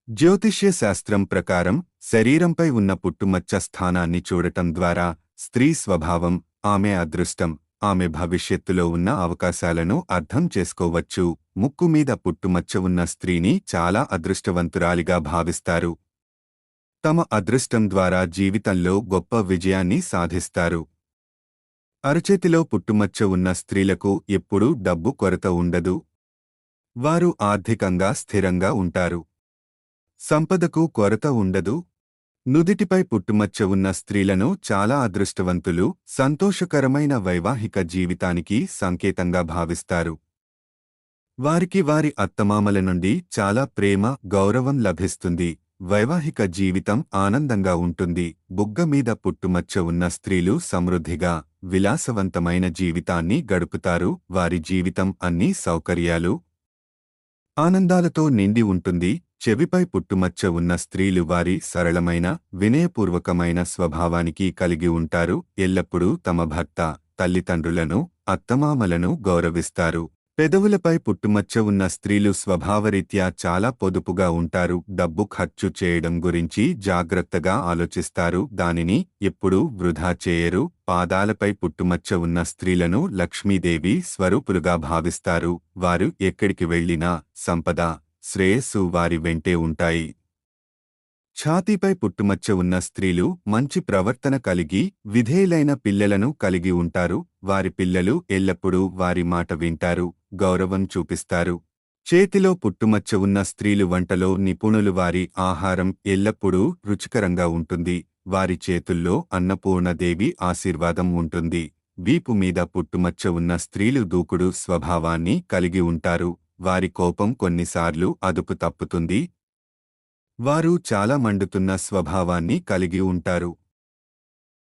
జ్యోతిష్య శాస్త్రం ప్రకారం శరీరంపై ఉన్న పుట్టుమచ్చ స్థానాన్ని చూడటం ద్వారా స్త్రీ స్వభావం, ఆమె అదృష్టం, ఆమె భవిష్యత్తులో ఉన్న అవకాశాలను అర్థం చేసుకోవచ్చు. ముక్కు మీద పుట్టుమచ్చ ఉన్న స్త్రీని చాలా అదృష్టవంతురాలిగా భావిస్తారు. తమ అదృష్టం ద్వారా జీవితంలో గొప్ప విజయాన్ని సాధిస్తారు. అరచేతిలో పుట్టుమచ్చ ఉన్న స్త్రీలకు ఎప్పుడూ డబ్బు కొరత ఉండదు. వారు ఆర్థికంగా స్థిరంగా ఉంటారు. సంపదకు కొరత ఉండదు. నుదిటిపై పుట్టుమచ్చ ఉన్న స్త్రీలను చాలా అదృష్టవంతులు, సంతోషకరమైన వైవాహిక జీవితానికి సంకేతంగా భావిస్తారు. వారికి వారి అత్తమామల నుండి చాలా ప్రేమ, గౌరవం లభిస్తుంది. వైవాహిక జీవితం ఆనందంగా ఉంటుంది. బుగ్గ మీద పుట్టుమచ్చ ఉన్న స్త్రీలు సమృద్ధిగా, విలాసవంతమైన జీవితాన్ని గడుపుతారు. వారి జీవితం అన్ని సౌకర్యాలు, ఆనందాలతో నిండి ఉంటుంది. చెవిపై పుట్టుమచ్చ ఉన్న స్త్రీలు వారి సరళమైన, వినయపూర్వకమైన స్వభావానికి కలిగి ఉంటారు. ఎల్లప్పుడూ తమ భర్త, తల్లిదండ్రులను, అత్తమామలను గౌరవిస్తారు. పెదవులపై పుట్టుమచ్చ ఉన్న స్త్రీలు స్వభావరీత్యా చాలా పొదుపుగా ఉంటారు. డబ్బు ఖర్చు చేయడం గురించి జాగ్రత్తగా ఆలోచిస్తారు. దానిని ఎప్పుడూ వృధా చేయరు. పాదాలపై పుట్టుమచ్చ ఉన్న స్త్రీలను లక్ష్మీదేవి స్వరూపులుగా భావిస్తారు. వారు ఎక్కడికి వెళ్ళినా సంపద, శ్రేయస్సు వారి వెంటే ఉంటాయి. ఛాతీపై పుట్టుమచ్చ ఉన్న స్త్రీలు మంచి ప్రవర్తన కలిగి, విధేయులైన పిల్లలను కలిగి ఉంటారు. వారి పిల్లలు ఎల్లప్పుడూ వారి మాట వింటారు, గౌరవం చూపిస్తారు. చేతిలో పుట్టుమచ్చ ఉన్న స్త్రీలు వంటలో నిపుణులు. వారి ఆహారం ఎల్లప్పుడూ రుచికరంగా ఉంటుంది. వారి చేతుల్లో అన్నపూర్ణదేవి ఆశీర్వాదం ఉంటుంది. వీపు మీద పుట్టుమచ్చ ఉన్న స్త్రీలు దూకుడు స్వభావాన్ని కలిగి ఉంటారు. వారి కోపం కొన్నిసార్లు అదుపు తప్పుతుంది. వారు చాలా మండుతున్న స్వభావాన్ని కలిగి ఉంటారు.